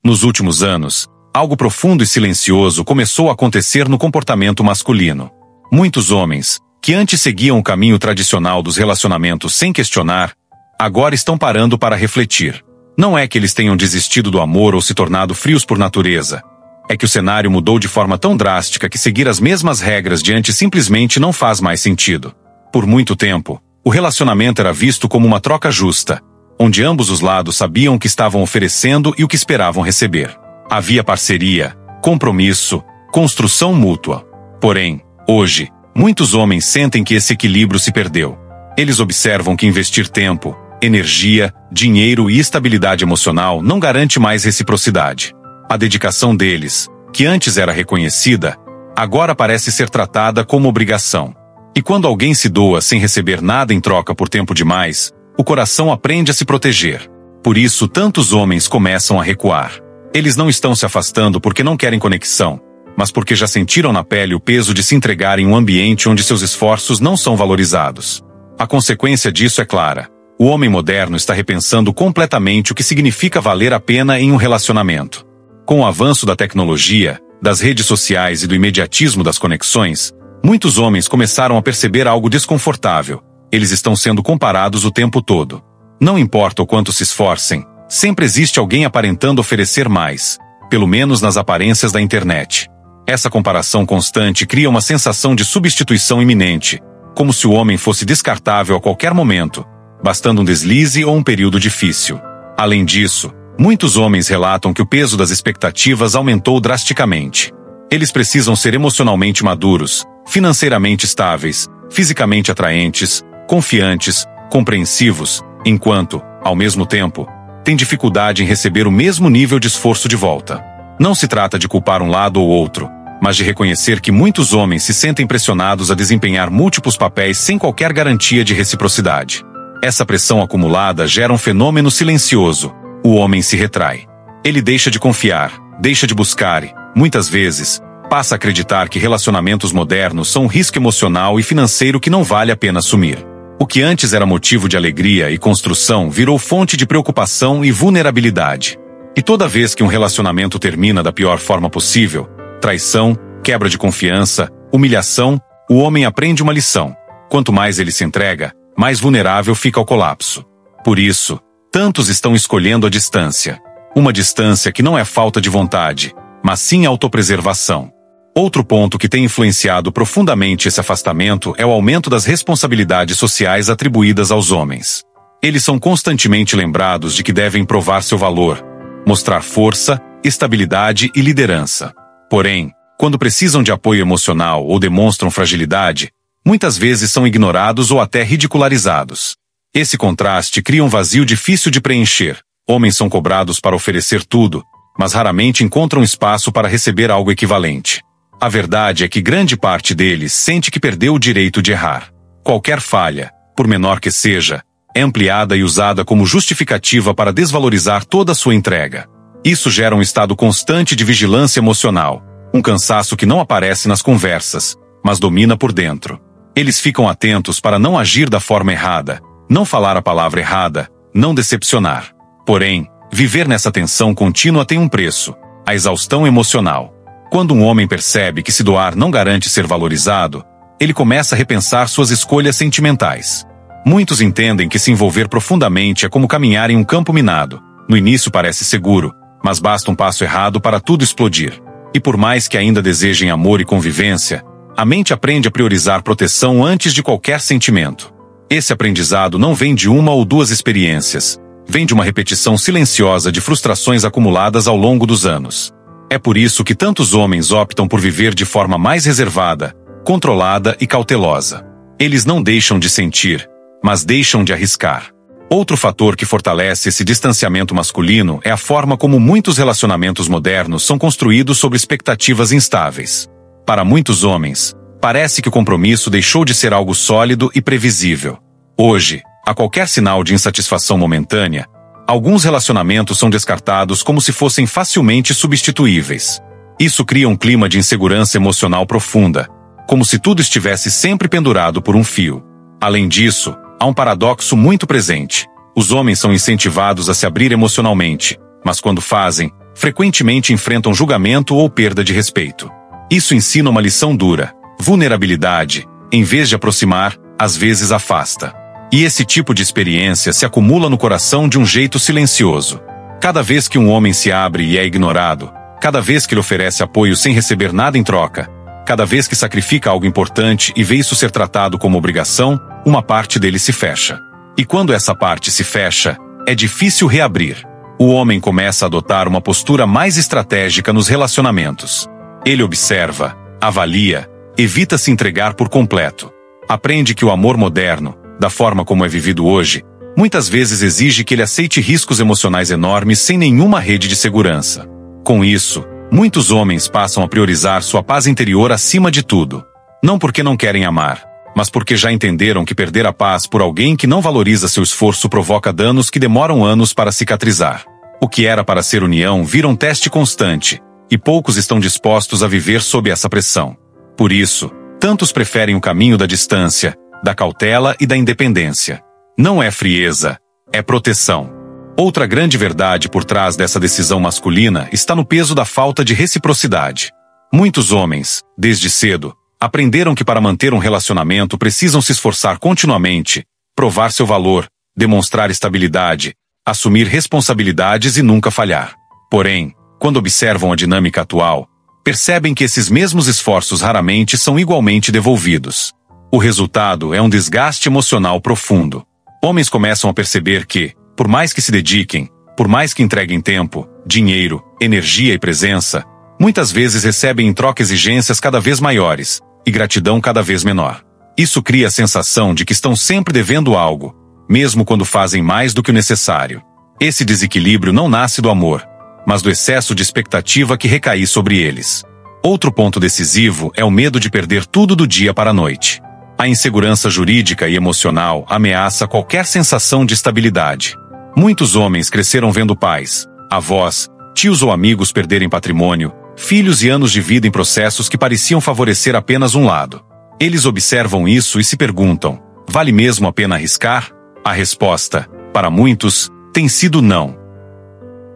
Nos últimos anos, algo profundo e silencioso começou a acontecer no comportamento masculino. Muitos homens, que antes seguiam o caminho tradicional dos relacionamentos sem questionar, agora estão parando para refletir. Não é que eles tenham desistido do amor ou se tornado frios por natureza. É que o cenário mudou de forma tão drástica que seguir as mesmas regras de antes simplesmente não faz mais sentido. Por muito tempo, o relacionamento era visto como uma troca justa, onde ambos os lados sabiam o que estavam oferecendo e o que esperavam receber. Havia parceria, compromisso, construção mútua. Porém, hoje, muitos homens sentem que esse equilíbrio se perdeu. Eles observam que investir tempo, energia, dinheiro e estabilidade emocional não garante mais reciprocidade. A dedicação deles, que antes era reconhecida, agora parece ser tratada como obrigação. E quando alguém se doa sem receber nada em troca por tempo demais, o coração aprende a se proteger. Por isso, tantos homens começam a recuar. Eles não estão se afastando porque não querem conexão, mas porque já sentiram na pele o peso de se entregar em um ambiente onde seus esforços não são valorizados. A consequência disso é clara. O homem moderno está repensando completamente o que significa valer a pena em um relacionamento. Com o avanço da tecnologia, das redes sociais e do imediatismo das conexões, muitos homens começaram a perceber algo desconfortável. Eles estão sendo comparados o tempo todo. Não importa o quanto se esforcem, sempre existe alguém aparentando oferecer mais, pelo menos nas aparências da internet. Essa comparação constante cria uma sensação de substituição iminente, como se o homem fosse descartável a qualquer momento, bastando um deslize ou um período difícil. Além disso, muitos homens relatam que o peso das expectativas aumentou drasticamente. Eles precisam ser emocionalmente maduros, financeiramente estáveis, fisicamente atraentes, confiantes, compreensivos, enquanto, ao mesmo tempo, têm dificuldade em receber o mesmo nível de esforço de volta. Não se trata de culpar um lado ou outro, mas de reconhecer que muitos homens se sentem pressionados a desempenhar múltiplos papéis sem qualquer garantia de reciprocidade. Essa pressão acumulada gera um fenômeno silencioso. O homem se retrai. Ele deixa de confiar, deixa de buscar e, muitas vezes, passa a acreditar que relacionamentos modernos são um risco emocional e financeiro que não vale a pena assumir. O que antes era motivo de alegria e construção virou fonte de preocupação e vulnerabilidade. E toda vez que um relacionamento termina da pior forma possível, traição, quebra de confiança, humilhação, o homem aprende uma lição. Quanto mais ele se entrega, mais vulnerável fica ao colapso. Por isso, tantos estão escolhendo a distância. Uma distância que não é falta de vontade, mas sim autopreservação. Outro ponto que tem influenciado profundamente esse afastamento é o aumento das responsabilidades sociais atribuídas aos homens. Eles são constantemente lembrados de que devem provar seu valor, mostrar força, estabilidade e liderança. Porém, quando precisam de apoio emocional ou demonstram fragilidade, muitas vezes são ignorados ou até ridicularizados. Esse contraste cria um vazio difícil de preencher. Homens são cobrados para oferecer tudo, mas raramente encontram espaço para receber algo equivalente. A verdade é que grande parte deles sente que perdeu o direito de errar. Qualquer falha, por menor que seja, é ampliada e usada como justificativa para desvalorizar toda a sua entrega. Isso gera um estado constante de vigilância emocional, um cansaço que não aparece nas conversas, mas domina por dentro. Eles ficam atentos para não agir da forma errada, não falar a palavra errada, não decepcionar. Porém, viver nessa tensão contínua tem um preço: a exaustão emocional. Quando um homem percebe que se doar não garante ser valorizado, ele começa a repensar suas escolhas sentimentais. Muitos entendem que se envolver profundamente é como caminhar em um campo minado. No início parece seguro, mas basta um passo errado para tudo explodir. E por mais que ainda desejem amor e convivência, a mente aprende a priorizar proteção antes de qualquer sentimento. Esse aprendizado não vem de uma ou duas experiências, vem de uma repetição silenciosa de frustrações acumuladas ao longo dos anos. É por isso que tantos homens optam por viver de forma mais reservada, controlada e cautelosa. Eles não deixam de sentir, mas deixam de arriscar. Outro fator que fortalece esse distanciamento masculino é a forma como muitos relacionamentos modernos são construídos sobre expectativas instáveis. Para muitos homens, parece que o compromisso deixou de ser algo sólido e previsível. Hoje, a qualquer sinal de insatisfação momentânea, alguns relacionamentos são descartados como se fossem facilmente substituíveis. Isso cria um clima de insegurança emocional profunda, como se tudo estivesse sempre pendurado por um fio. Além disso, há um paradoxo muito presente. Os homens são incentivados a se abrir emocionalmente, mas quando fazem, frequentemente enfrentam julgamento ou perda de respeito. Isso ensina uma lição dura: vulnerabilidade, em vez de aproximar, às vezes afasta. E esse tipo de experiência se acumula no coração de um jeito silencioso. Cada vez que um homem se abre e é ignorado, cada vez que ele oferece apoio sem receber nada em troca, cada vez que sacrifica algo importante e vê isso ser tratado como obrigação, uma parte dele se fecha. E quando essa parte se fecha, é difícil reabrir. O homem começa a adotar uma postura mais estratégica nos relacionamentos. Ele observa, avalia, evita se entregar por completo. Aprende que o amor moderno, da forma como é vivido hoje, muitas vezes exige que ele aceite riscos emocionais enormes sem nenhuma rede de segurança. Com isso, muitos homens passam a priorizar sua paz interior acima de tudo. Não porque não querem amar, mas porque já entenderam que perder a paz por alguém que não valoriza seu esforço provoca danos que demoram anos para cicatrizar. O que era para ser união vira um teste constante, e poucos estão dispostos a viver sob essa pressão. Por isso, tantos preferem o caminho da distância, da cautela e da independência. Não é frieza, é proteção. Outra grande verdade por trás dessa decisão masculina está no peso da falta de reciprocidade. Muitos homens, desde cedo, aprenderam que para manter um relacionamento precisam se esforçar continuamente, provar seu valor, demonstrar estabilidade, assumir responsabilidades e nunca falhar. Porém, quando observam a dinâmica atual, percebem que esses mesmos esforços raramente são igualmente devolvidos. O resultado é um desgaste emocional profundo. Homens começam a perceber que, por mais que se dediquem, por mais que entreguem tempo, dinheiro, energia e presença, muitas vezes recebem em troca exigências cada vez maiores e gratidão cada vez menor. Isso cria a sensação de que estão sempre devendo algo, mesmo quando fazem mais do que o necessário. Esse desequilíbrio não nasce do amor, mas do excesso de expectativa que recai sobre eles. Outro ponto decisivo é o medo de perder tudo do dia para a noite. A insegurança jurídica e emocional ameaça qualquer sensação de estabilidade. Muitos homens cresceram vendo pais, avós, tios ou amigos perderem patrimônio, filhos e anos de vida em processos que pareciam favorecer apenas um lado. Eles observam isso e se perguntam: vale mesmo a pena arriscar? A resposta, para muitos, tem sido não.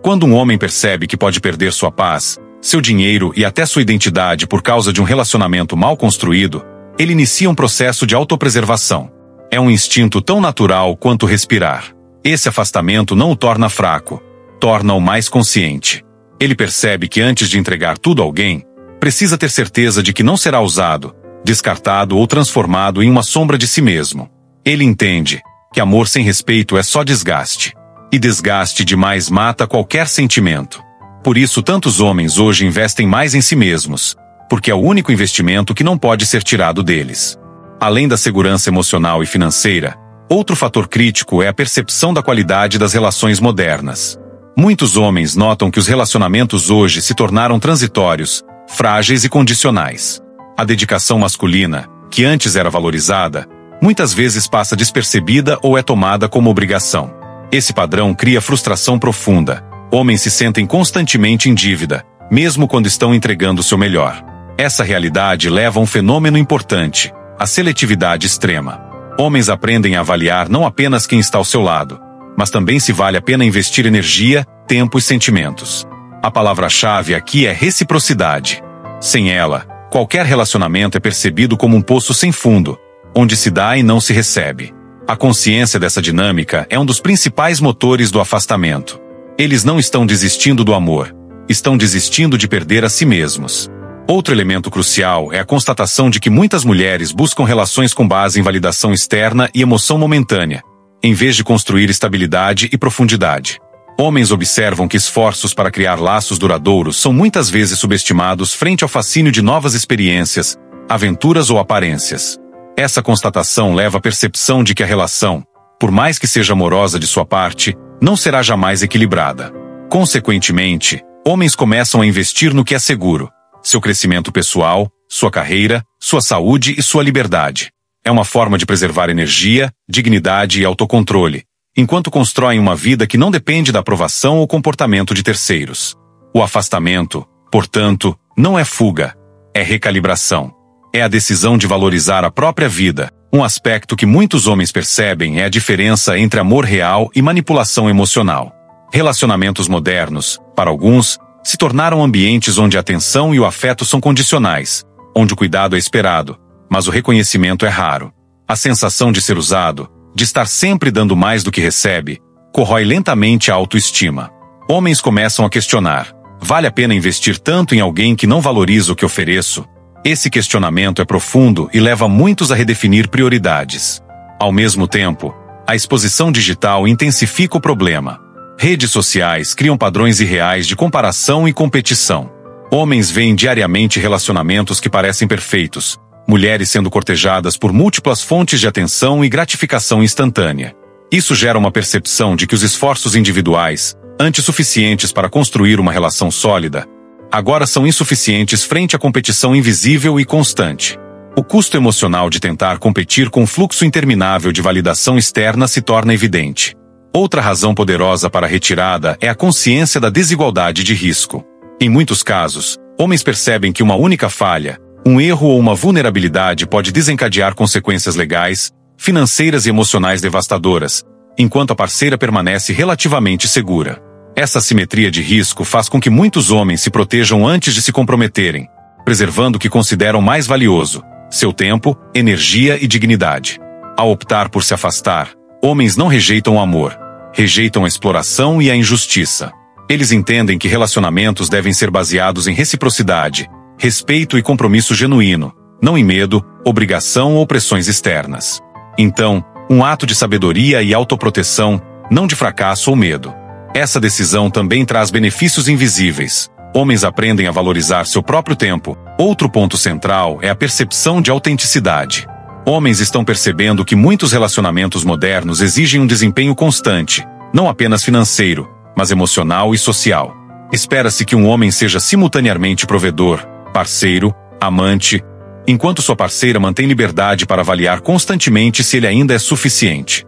Quando um homem percebe que pode perder sua paz, seu dinheiro e até sua identidade por causa de um relacionamento mal construído, ele inicia um processo de autopreservação. É um instinto tão natural quanto respirar. Esse afastamento não o torna fraco, torna-o mais consciente. Ele percebe que antes de entregar tudo a alguém, precisa ter certeza de que não será usado, descartado ou transformado em uma sombra de si mesmo. Ele entende que amor sem respeito é só desgaste. E desgaste demais mata qualquer sentimento. Por isso tantos homens hoje investem mais em si mesmos, porque é o único investimento que não pode ser tirado deles. Além da segurança emocional e financeira, outro fator crítico é a percepção da qualidade das relações modernas. Muitos homens notam que os relacionamentos hoje se tornaram transitórios, frágeis e condicionais. A dedicação masculina, que antes era valorizada, muitas vezes passa despercebida ou é tomada como obrigação. Esse padrão cria frustração profunda. Homens se sentem constantemente em dívida, mesmo quando estão entregando o seu melhor. Essa realidade leva a um fenômeno importante: a seletividade extrema. Homens aprendem a avaliar não apenas quem está ao seu lado, mas também se vale a pena investir energia, tempo e sentimentos. A palavra-chave aqui é reciprocidade. Sem ela, qualquer relacionamento é percebido como um poço sem fundo, onde se dá e não se recebe. A consciência dessa dinâmica é um dos principais motores do afastamento. Eles não estão desistindo do amor, estão desistindo de perder a si mesmos. Outro elemento crucial é a constatação de que muitas mulheres buscam relações com base em validação externa e emoção momentânea, em vez de construir estabilidade e profundidade. Homens observam que esforços para criar laços duradouros são muitas vezes subestimados frente ao fascínio de novas experiências, aventuras ou aparências. Essa constatação leva à percepção de que a relação, por mais que seja amorosa de sua parte, não será jamais equilibrada. Consequentemente, homens começam a investir no que é seguro: seu crescimento pessoal, sua carreira, sua saúde e sua liberdade. É uma forma de preservar energia, dignidade e autocontrole, enquanto constroem uma vida que não depende da aprovação ou comportamento de terceiros. O afastamento, portanto, não é fuga, é recalibração. É a decisão de valorizar a própria vida. Um aspecto que muitos homens percebem é a diferença entre amor real e manipulação emocional. Relacionamentos modernos, para alguns, se tornaram ambientes onde a atenção e o afeto são condicionais, onde o cuidado é esperado, mas o reconhecimento é raro. A sensação de ser usado, de estar sempre dando mais do que recebe, corrói lentamente a autoestima. Homens começam a questionar: vale a pena investir tanto em alguém que não valoriza o que ofereço? Esse questionamento é profundo e leva muitos a redefinir prioridades. Ao mesmo tempo, a exposição digital intensifica o problema. Redes sociais criam padrões irreais de comparação e competição. Homens veem diariamente relacionamentos que parecem perfeitos, mulheres sendo cortejadas por múltiplas fontes de atenção e gratificação instantânea. Isso gera uma percepção de que os esforços individuais, antes suficientes para construir uma relação sólida, agora são insuficientes frente à competição invisível e constante. O custo emocional de tentar competir com um fluxo interminável de validação externa se torna evidente. Outra razão poderosa para a retirada é a consciência da desigualdade de risco. Em muitos casos, homens percebem que uma única falha, um erro ou uma vulnerabilidade pode desencadear consequências legais, financeiras e emocionais devastadoras, enquanto a parceira permanece relativamente segura. Essa assimetria de risco faz com que muitos homens se protejam antes de se comprometerem, preservando o que consideram mais valioso: seu tempo, energia e dignidade. Ao optar por se afastar, homens não rejeitam o amor, rejeitam a exploração e a injustiça. Eles entendem que relacionamentos devem ser baseados em reciprocidade, respeito e compromisso genuíno, não em medo, obrigação ou pressões externas. Então, um ato de sabedoria e autoproteção, não de fracasso ou medo. Essa decisão também traz benefícios invisíveis. Homens aprendem a valorizar seu próprio tempo. Outro ponto central é a percepção de autenticidade. Homens estão percebendo que muitos relacionamentos modernos exigem um desempenho constante, não apenas financeiro, mas emocional e social. Espera-se que um homem seja simultaneamente provedor, parceiro, amante, enquanto sua parceira mantém liberdade para avaliar constantemente se ele ainda é suficiente.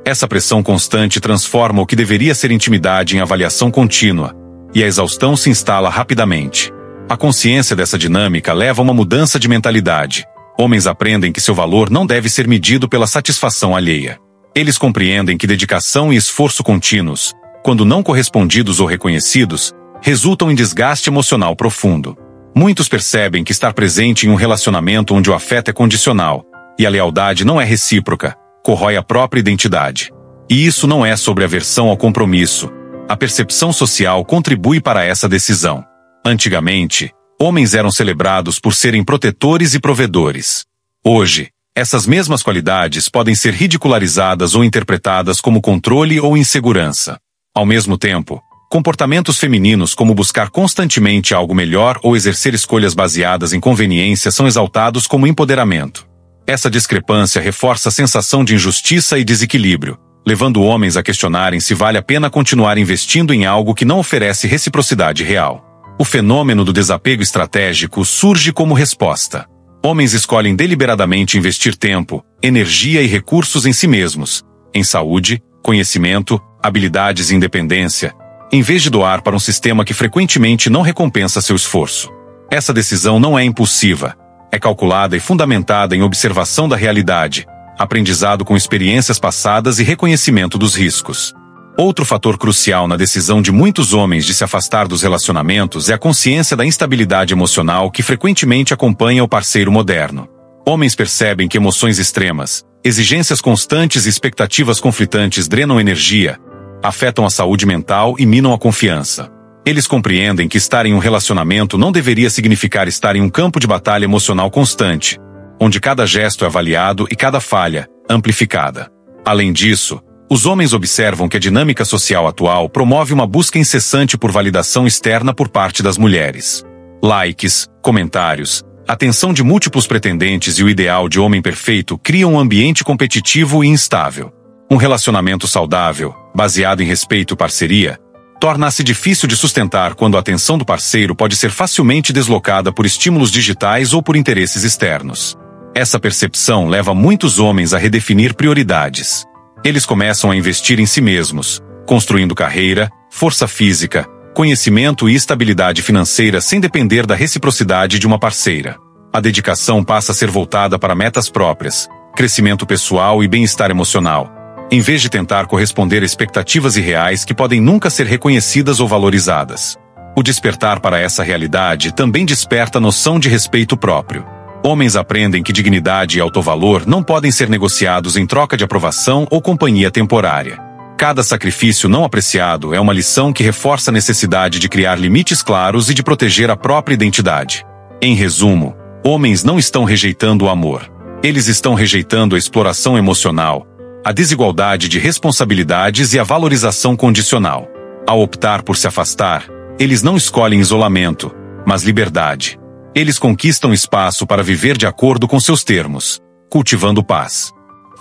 Essa pressão constante transforma o que deveria ser intimidade em avaliação contínua, e a exaustão se instala rapidamente. A consciência dessa dinâmica leva a uma mudança de mentalidade. Homens aprendem que seu valor não deve ser medido pela satisfação alheia. Eles compreendem que dedicação e esforço contínuos, quando não correspondidos ou reconhecidos, resultam em desgaste emocional profundo. Muitos percebem que estar presente em um relacionamento onde o afeto é condicional e a lealdade não é recíproca corrói a própria identidade. E isso não é sobre aversão ao compromisso. A percepção social contribui para essa decisão. Antigamente, homens eram celebrados por serem protetores e provedores. Hoje, essas mesmas qualidades podem ser ridicularizadas ou interpretadas como controle ou insegurança. Ao mesmo tempo, comportamentos femininos como buscar constantemente algo melhor ou exercer escolhas baseadas em conveniência são exaltados como empoderamento. Essa discrepância reforça a sensação de injustiça e desequilíbrio, levando homens a questionarem se vale a pena continuar investindo em algo que não oferece reciprocidade real. O fenômeno do desapego estratégico surge como resposta. Homens escolhem deliberadamente investir tempo, energia e recursos em si mesmos, em saúde, conhecimento, habilidades e independência, em vez de doar para um sistema que frequentemente não recompensa seu esforço. Essa decisão não é impulsiva, é calculada e fundamentada em observação da realidade, aprendizado com experiências passadas e reconhecimento dos riscos. Outro fator crucial na decisão de muitos homens de se afastar dos relacionamentos é a consciência da instabilidade emocional que frequentemente acompanha o parceiro moderno. Homens percebem que emoções extremas, exigências constantes e expectativas conflitantes drenam energia, afetam a saúde mental e minam a confiança. Eles compreendem que estar em um relacionamento não deveria significar estar em um campo de batalha emocional constante, onde cada gesto é avaliado e cada falha, amplificada. Além disso, os homens observam que a dinâmica social atual promove uma busca incessante por validação externa por parte das mulheres. Likes, comentários, atenção de múltiplos pretendentes e o ideal de homem perfeito criam um ambiente competitivo e instável. Um relacionamento saudável, baseado em respeito e parceria, torna-se difícil de sustentar quando a atenção do parceiro pode ser facilmente deslocada por estímulos digitais ou por interesses externos. Essa percepção leva muitos homens a redefinir prioridades. Eles começam a investir em si mesmos, construindo carreira, força física, conhecimento e estabilidade financeira sem depender da reciprocidade de uma parceira. A dedicação passa a ser voltada para metas próprias, crescimento pessoal e bem-estar emocional, em vez de tentar corresponder a expectativas irreais que podem nunca ser reconhecidas ou valorizadas. O despertar para essa realidade também desperta a noção de respeito próprio. Homens aprendem que dignidade e autovalor não podem ser negociados em troca de aprovação ou companhia temporária. Cada sacrifício não apreciado é uma lição que reforça a necessidade de criar limites claros e de proteger a própria identidade. Em resumo, homens não estão rejeitando o amor. Eles estão rejeitando a exploração emocional, a desigualdade de responsabilidades e a valorização condicional. Ao optar por se afastar, eles não escolhem isolamento, mas liberdade. Eles conquistam espaço para viver de acordo com seus termos, cultivando paz.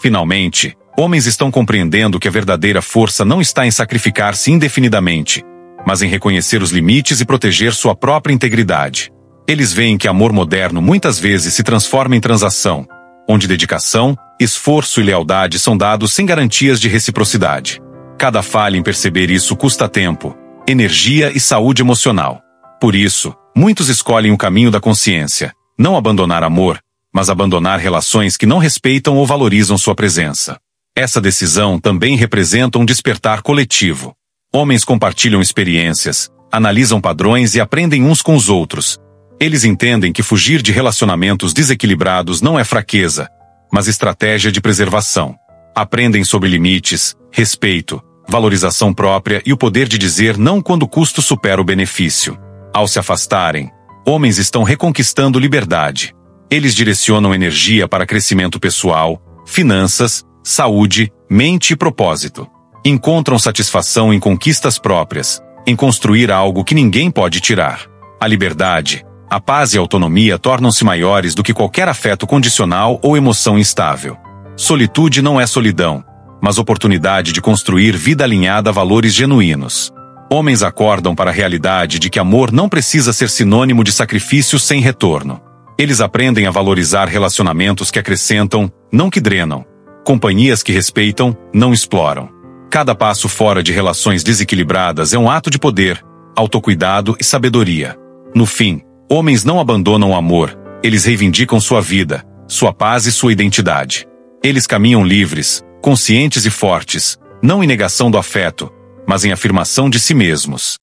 Finalmente, homens estão compreendendo que a verdadeira força não está em sacrificar-se indefinidamente, mas em reconhecer os limites e proteger sua própria integridade. Eles veem que amor moderno muitas vezes se transforma em transação, onde dedicação, esforço e lealdade são dados sem garantias de reciprocidade. Cada falha em perceber isso custa tempo, energia e saúde emocional. Por isso, muitos escolhem o caminho da consciência, não abandonar amor, mas abandonar relações que não respeitam ou valorizam sua presença. Essa decisão também representa um despertar coletivo. Homens compartilham experiências, analisam padrões e aprendem uns com os outros. Eles entendem que fugir de relacionamentos desequilibrados não é fraqueza, mas estratégia de preservação. Aprendem sobre limites, respeito, valorização própria e o poder de dizer não quando o custo supera o benefício. Ao se afastarem, homens estão reconquistando liberdade. Eles direcionam energia para crescimento pessoal, finanças, saúde, mente e propósito. Encontram satisfação em conquistas próprias, em construir algo que ninguém pode tirar. A liberdade, a paz e a autonomia tornam-se maiores do que qualquer afeto condicional ou emoção instável. Solitude não é solidão, mas oportunidade de construir vida alinhada a valores genuínos. Homens acordam para a realidade de que amor não precisa ser sinônimo de sacrifício sem retorno. Eles aprendem a valorizar relacionamentos que acrescentam, não que drenam. Companhias que respeitam, não exploram. Cada passo fora de relações desequilibradas é um ato de poder, autocuidado e sabedoria. No fim, homens não abandonam o amor, eles reivindicam sua vida, sua paz e sua identidade. Eles caminham livres, conscientes e fortes, não em negação do afeto, mas em afirmação de si mesmos.